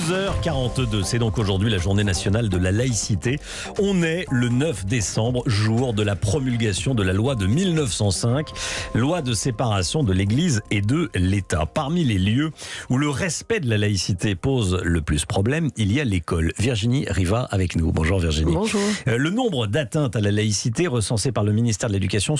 12h42, c'est donc aujourd'hui la journée nationale de la laïcité. On est le 9 décembre, jour de la promulgation de la loi de 1905, loi de séparation de l'Église et de l'État. Parmi les lieux où le respect de la laïcité pose le plus problème, il y a l'école. Virginie Riva avec nous. Bonjour Virginie. Bonjour. Le nombre d'atteintes à la laïcité recensées par le ministère de l'Éducation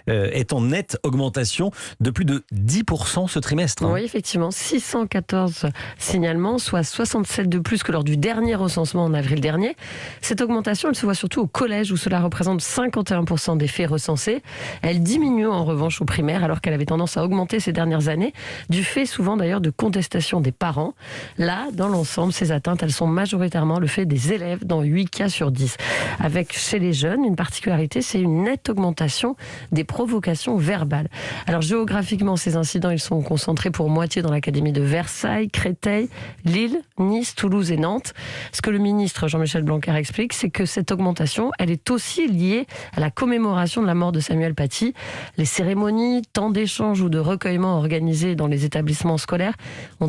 est en nette augmentation de plus de 10% ce trimestre. Oui, effectivement, 614 signalements, soit 67 de plus que lors du dernier recensement en avril dernier. Cette augmentation, elle se voit surtout au collège où cela représente 51% des faits recensés. Elle diminue en revanche au primaire alors qu'elle avait tendance à augmenter ces dernières années, du fait souvent d'ailleurs de contestation des parents. Là, dans l'ensemble, ces atteintes, elles sont majoritairement le fait des élèves dans 8 cas sur 10. Avec chez les jeunes, une particularité, c'est une nette augmentation des provocations verbales. Alors géographiquement, ces incidents, ils sont concentrés pour moitié dans l'académie de Versailles, Créteil, Lille, Nice, Toulouse et Nantes. Ce que le ministre Jean-Michel Blanquer explique, c'est que cette augmentation, elle est aussi liée à la commémoration de la mort de Samuel Paty. Les cérémonies, temps d'échange ou de recueillement organisés dans les établissements scolaires ont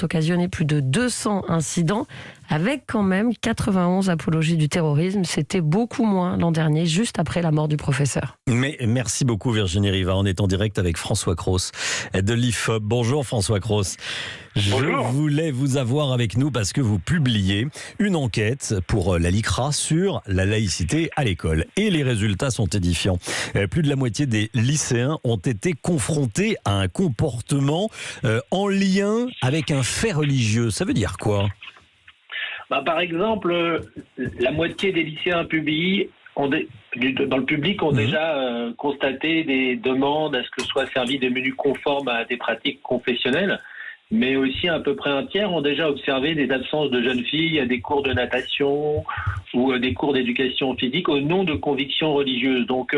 occasionné plus de 200 incidents, avec quand même 91 apologies du terrorisme. C'était beaucoup moins l'an dernier, juste après la mort du professeur. Mais merci beaucoup Virginie Riva. On est en direct avec François Cros de l'IFOP. Bonjour François Cros. Je voulais vous avoir avec nous parce que vous publiez une enquête pour la LICRA sur la laïcité à l'école. Et les résultats sont édifiants. Plus de la moitié des lycéens ont été confrontés à un comportement en lien avec un fait religieux. Ça veut dire quoi ? Par exemple, la moitié des lycéens publiés dans le public ont déjà constaté des demandes à ce que soient servis des menus conformes à des pratiques confessionnelles, mais aussi à peu près un tiers ont déjà observé des absences de jeunes filles à des cours de natation ou des cours d'éducation physique au nom de convictions religieuses. Donc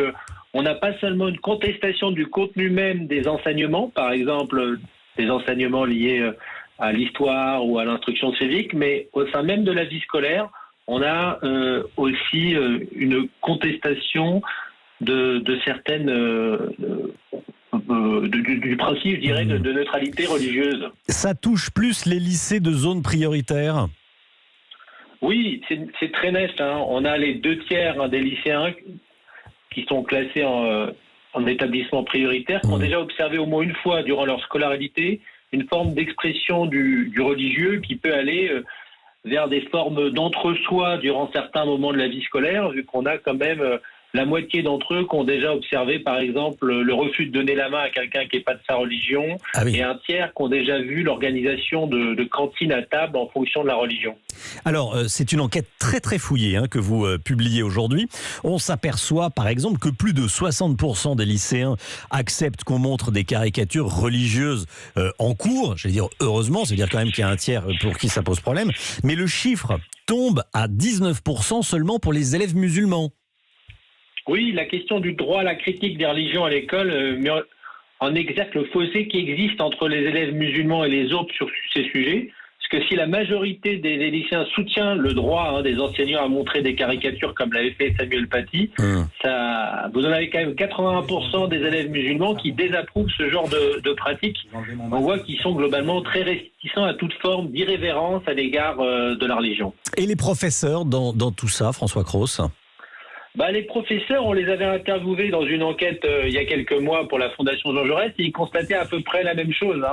on n'a pas seulement une contestation du contenu même des enseignements, par exemple des enseignements liés à l'histoire ou à l'instruction civique, mais au sein même de la vie scolaire, on a aussi une contestation de certaines du principe, je dirais, de neutralité religieuse. Ça touche plus les lycées de zone prioritaire ? Oui, c'est très net. On a les 2/3 des lycéens qui sont classés en établissement prioritaire, qui ont déjà observé au moins une fois durant leur scolarité une forme d'expression du religieux qui peut aller vers des formes d'entre-soi durant certains moments de la vie scolaire, vu qu'on a quand même la moitié d'entre eux qui ont déjà observé, par exemple, le refus de donner la main à quelqu'un qui n'est pas de sa religion, et un tiers qui ont déjà vu l'organisation de cantines à table en fonction de la religion. Alors, c'est une enquête très très fouillée que vous publiez aujourd'hui. On s'aperçoit, par exemple, que plus de 60% des lycéens acceptent qu'on montre des caricatures religieuses en cours. Je vais dire heureusement, c'est-à-dire quand même qu'il y a un tiers pour qui ça pose problème. Mais le chiffre tombe à 19% seulement pour les élèves musulmans. Oui, la question du droit à la critique des religions à l'école met en exergue le fossé qui existe entre les élèves musulmans et les autres sur ces sujets. Parce que si la majorité des lycéens soutient le droit des enseignants à montrer des caricatures comme l'avait fait Samuel Paty, vous en avez quand même 81% des élèves musulmans qui désapprouvent ce genre de pratiques. On voit qu'ils sont globalement très réticents à toute forme d'irrévérence à l'égard de la religion. Et les professeurs dans tout ça, François Cros ? Les professeurs, on les avait interviewés dans une enquête il y a quelques mois pour la Fondation Jean Jaurès et ils constataient à peu près la même chose.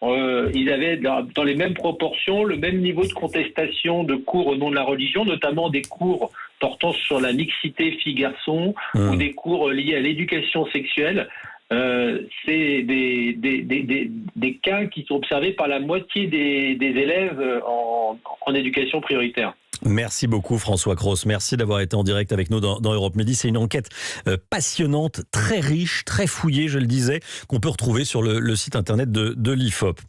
Ils avaient dans les mêmes proportions le même niveau de contestation de cours au nom de la religion, notamment des cours portant sur la mixité filles-garçons ou des cours liés à l'éducation sexuelle. C'est des cas qui sont observés par la moitié des élèves en éducation prioritaire. Merci beaucoup François Cros, merci d'avoir été en direct avec nous dans Europe Midi. C'est une enquête passionnante, très riche, très fouillée, je le disais, qu'on peut retrouver sur le site internet de l'IFOP.